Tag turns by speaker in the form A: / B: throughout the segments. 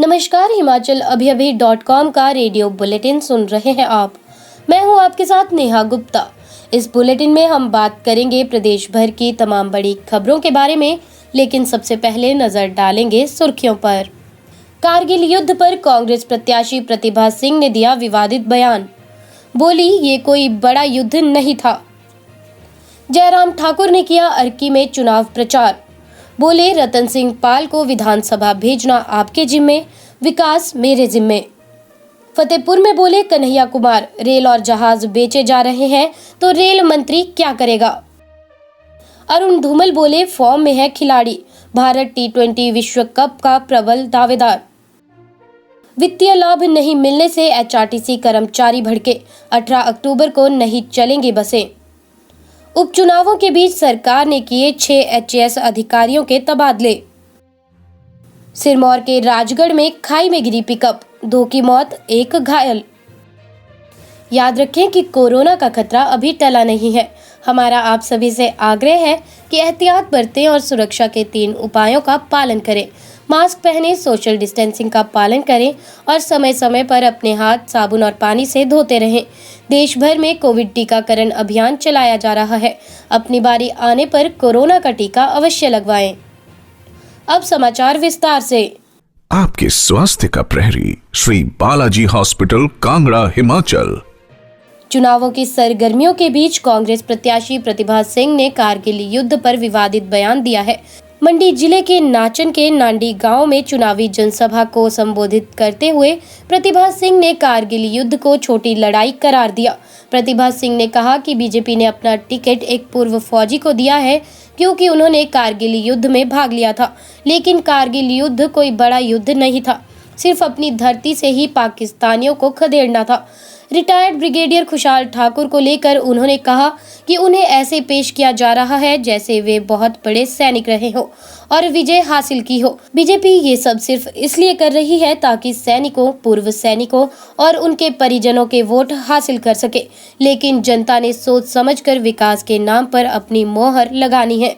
A: नमस्कार, himachalavhi.com का radio bulletin सुन रहे हैं आप। मैं हूं आपके साथ नेहा गुप्ता। इस बुलेटिन में हम बात करेंगे प्रदेश भर की तमाम बड़ी खबरों के बारे में, लेकिन सबसे पहले नजर डालेंगे सुर्खियों पर। कारगिल युद्ध पर कांग्रेस प्रत्याशी प्रतिभा सिंह ने दिया विवादित बयान। बोली, ये कोई बड़ा युद्ध नहीं था। जयराम ठाकुर ने किया अर्की में चुनाव प्रचार। बोले, रतन सिंह पाल को विधानसभा भेजना आपके जिम्मे, विकास मेरे जिम्मे। फतेहपुर में बोले कन्हैया कुमार, रेल और जहाज बेचे जा रहे हैं तो रेल मंत्री क्या करेगा। अरुण धूमल बोले, फॉर्म में है खिलाड़ी, भारत T20 विश्व कप का प्रबल दावेदार। वित्तीय लाभ नहीं मिलने से HRTC कर्मचारी भड़के, 18 अक्टूबर को नहीं चलेंगी बसें। उपचुनावों के बीच सरकार ने किए 6 HAS अधिकारियों के तबादले। सिरमौर के राजगढ़ में खाई में गिरी पिकअप, 2 की मौत, 1 घायल। याद रखें कि कोरोना का खतरा अभी टला नहीं है। हमारा आप सभी से आग्रह है कि एहतियात बरतें और सुरक्षा के 3 उपायों का पालन करें। मास्क पहने, सोशल डिस्टेंसिंग का पालन करें और समय समय पर अपने हाथ साबुन और पानी से धोते रहें। देश भर में कोविड टीकाकरण अभियान चलाया जा रहा है। अपनी बारी आने पर कोरोना का टीका अवश्य लगवाएं। अब समाचार विस्तार से।
B: आपके स्वास्थ्य का प्रहरी श्री बालाजी हॉस्पिटल, कांगड़ा, हिमाचल।
A: चुनावों की सरगर्मियों के बीच कांग्रेस प्रत्याशी प्रतिभा सिंह ने कारगिल युद्ध पर विवादित बयान दिया है। मंडी जिले के नाचन के नांडी गांव में चुनावी जनसभा को संबोधित करते हुए प्रतिभा सिंह ने कारगिल युद्ध को छोटी लड़ाई करार दिया। प्रतिभा सिंह ने कहा कि बीजेपी ने अपना टिकट एक पूर्व फौजी को दिया है क्योंकि उन्होंने कारगिल युद्ध में भाग लिया था, लेकिन कारगिल युद्ध कोई बड़ा युद्ध नहीं था, सिर्फ अपनी धरती से ही पाकिस्तानियों को खदेड़ना था। रिटायर्ड ब्रिगेडियर खुशहाल ठाकुर को लेकर उन्होंने कहा कि उन्हें ऐसे पेश किया जा रहा है जैसे वे बहुत बड़े सैनिक रहे हो और विजय हासिल की हो। बीजेपी ये सब सिर्फ इसलिए कर रही है ताकि सैनिकों, पूर्व सैनिकों और उनके परिजनों के वोट हासिल कर सके, लेकिन जनता ने सोच समझकर विकास के नाम पर अपनी मोहर लगानी है।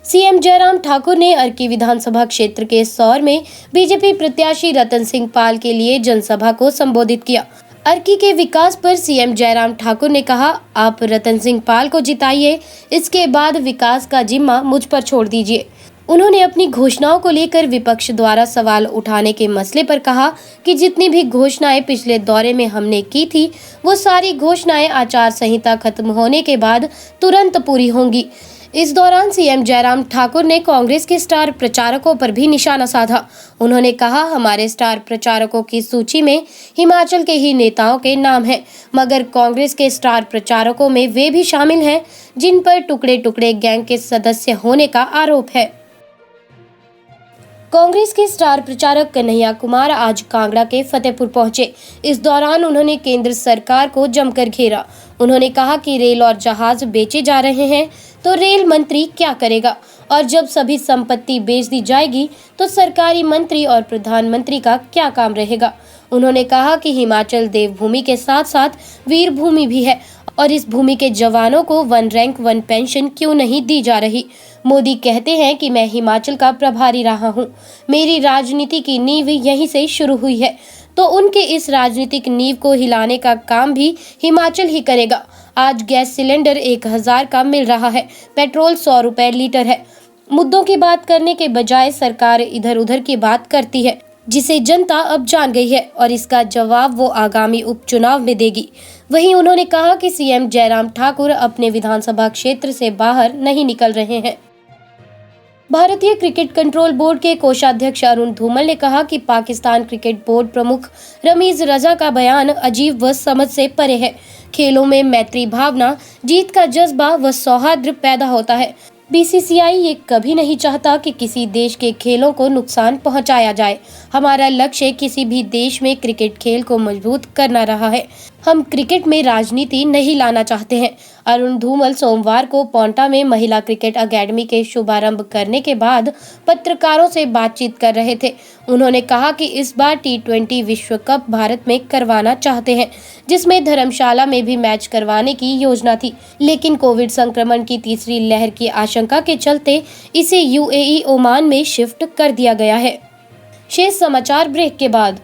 A: सीएम जयराम ठाकुर ने अर्की विधानसभा क्षेत्र के सौर में बीजेपी प्रत्याशी रतन सिंह पाल के लिए जनसभा को संबोधित किया। अर्की के विकास पर सीएम जयराम ठाकुर ने कहा, आप रतन सिंह पाल को जिताइए, इसके बाद विकास का जिम्मा मुझ पर छोड़ दीजिए। उन्होंने अपनी घोषणाओं को लेकर विपक्ष द्वारा सवाल उठाने के मसले पर कहा कि जितनी भी घोषणाएं पिछले दौरे में हमने की थी, वो सारी घोषणाएं आचार संहिता खत्म होने के बाद तुरंत पूरी होंगी। इस दौरान सीएम जयराम ठाकुर ने कांग्रेस के स्टार प्रचारकों पर भी निशाना साधा। उन्होंने कहा, हमारे स्टार प्रचारकों की सूची में हिमाचल के ही नेताओं के नाम हैं, मगर कांग्रेस के स्टार प्रचारकों में वे भी शामिल हैं जिन पर टुकड़े टुकड़े गैंग के सदस्य होने का आरोप है। कांग्रेस के स्टार प्रचारक कन्हैया कुमार आज कांगड़ा के फतेहपुर पहुंचे। इस दौरान उन्होंने केंद्र सरकार को जमकर घेरा। उन्होंने कहा कि रेल और जहाज बेचे जा रहे हैं तो रेल मंत्री क्या करेगा, और जब सभी संपत्ति बेच दी जाएगी तो सरकारी मंत्री और प्रधानमंत्री का क्या काम रहेगा। उन्होंने कहा कि हिमाचल देवभूमि के साथ साथ वीर भूमि भी है और इस भूमि के जवानों को 1 रैंक 1 पेंशन क्यों नहीं दी जा रही। मोदी कहते हैं कि मैं हिमाचल का प्रभारी रहा हूं, मेरी राजनीति की नींव यहीं से शुरू हुई है, तो उनके इस राजनीतिक नींव को हिलाने का काम भी हिमाचल ही करेगा। आज गैस सिलेंडर 1000 का मिल रहा है, पेट्रोल 100 रुपए लीटर है। मुद्दों की बात करने के बजाय सरकार इधर उधर की बात करती है, जिसे जनता अब जान गई है और इसका जवाब वो आगामी उपचुनाव में देगी। वहीं उन्होंने कहा कि सीएम जयराम ठाकुर अपने विधानसभा क्षेत्र से बाहर नहीं निकल रहे हैं। भारतीय क्रिकेट कंट्रोल बोर्ड के कोषाध्यक्ष अरुण धूमल ने कहा कि पाकिस्तान क्रिकेट बोर्ड प्रमुख रमीज रजा का बयान अजीब व समझ से परे है। खेलों में मैत्री भावना, जीत का जज्बा व सौहार्द पैदा होता है। BCCI ये कभी नहीं चाहता कि किसी देश के खेलों को नुकसान पहुंचाया जाए। हमारा लक्ष्य किसी भी देश में क्रिकेट खेल को मजबूत करना रहा है। हम क्रिकेट में राजनीति नहीं लाना चाहते हैं। अरुण धूमल सोमवार को पोंटा में महिला क्रिकेट अकेडमी के शुभारंभ करने के बाद पत्रकारों से बातचीत कर रहे थे। उन्होंने कहा कि इस बार T20 विश्व कप भारत में करवाना चाहते हैं, जिसमें धर्मशाला में भी मैच करवाने की योजना थी, लेकिन कोविड संक्रमण की तीसरी लहर की आशंका के चलते इसे UAE ओमान में शिफ्ट कर दिया गया है। शेष समाचार ब्रेक के बाद।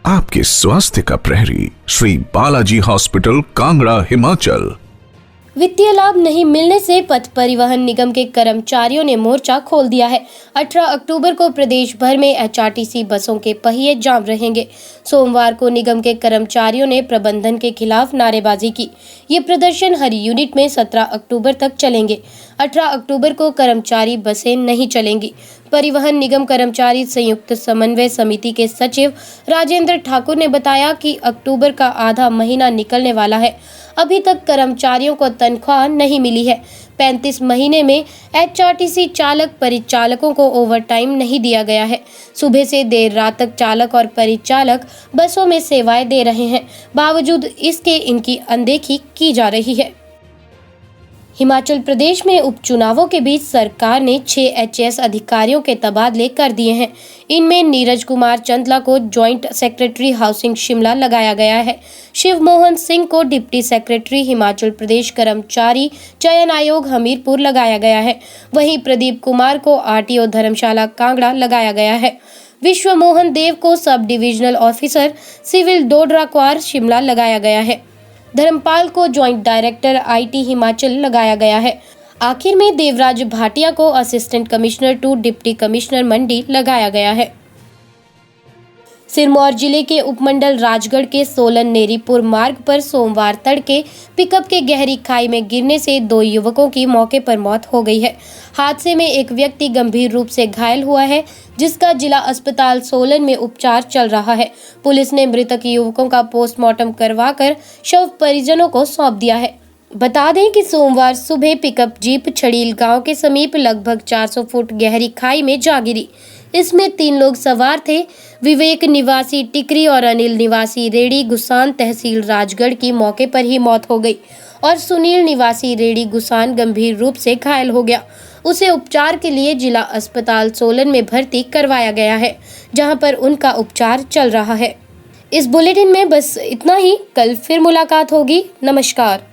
B: आपके स्वास्थ्य का प्रहरी श्री बालाजी हॉस्पिटल कांगड़ा हिमाचल।
A: वित्तीय लाभ नहीं मिलने से पथ परिवहन निगम के कर्मचारियों ने मोर्चा खोल दिया है। 18 अक्टूबर को प्रदेश भर में एचआरटीसी बसों के पहिए जाम रहेंगे। सोमवार को निगम के कर्मचारियों ने प्रबंधन के खिलाफ नारेबाजी की। ये प्रदर्शन हर यूनिट में 17 अक्टूबर तक चलेंगे। 18 अक्टूबर को कर्मचारी बसें नहीं चलेंगी। परिवहन निगम कर्मचारी संयुक्त समन्वय समिति के सचिव राजेंद्र ठाकुर ने बताया कि अक्टूबर का आधा महीना निकलने वाला है। अभी तक कर्मचारियों को तनख्वाह नहीं मिली है। 35 महीने में एचआरटीसी चालक परिचालकों को ओवरटाइम नहीं दिया गया है। सुबह से देर रात तक चालक और परिचालक बसों में सेवाएं दे रहे हैं, बावजूद इसके इनकी अनदेखी की जा रही है। हिमाचल प्रदेश में उपचुनावों के बीच सरकार ने 6 एचएएस अधिकारियों के तबादले कर दिए हैं। इनमें नीरज कुमार चंदला को जॉइंट सेक्रेटरी हाउसिंग शिमला लगाया गया है। शिव मोहन सिंह को डिप्टी सेक्रेटरी हिमाचल प्रदेश कर्मचारी चयन आयोग हमीरपुर लगाया गया है। वहीं प्रदीप कुमार को आरटीओ धर्मशाला कांगड़ा लगाया गया है। विश्व मोहन देव को sub divisional officer civil Dodra Kwar Shimla लगाया गया है। धर्मपाल को जॉइंट डायरेक्टर आईटी हिमाचल लगाया गया है। आखिर में देवराज भाटिया को assistant commissioner to deputy commissioner Mandi लगाया गया है। सिरमौर जिले के उपमंडल राजगढ़ के सोलन नेरीपुर मार्ग पर सोमवार तड़के पिकअप के गहरी खाई में गिरने से 2 युवकों की मौके पर मौत हो गई है। हादसे में एक व्यक्ति गंभीर रूप से घायल हुआ है, जिसका जिला अस्पताल सोलन में उपचार चल रहा है। पुलिस ने मृतक युवकों का पोस्टमार्टम करवाकर शव परिजनों को सौंप दिया है। बता दें कि सोमवार सुबह पिकअप जीप छड़ील गांव के समीप लगभग 400 फुट गहरी खाई में जा गिरी। इसमें 3 लोग सवार थे। विवेक निवासी टिकरी और अनिल निवासी रेड़ी गुसान तहसील राजगढ़ की मौके पर ही मौत हो गई और सुनील निवासी रेड़ी गुसान गंभीर रूप से घायल हो गया। उसे उपचार के लिए जिला अस्पताल सोलन में भर्ती करवाया गया है, जहां पर उनका उपचार चल रहा है। इस बुलेटिन में बस इतना ही। कल फिर मुलाकात होगी। नमस्कार।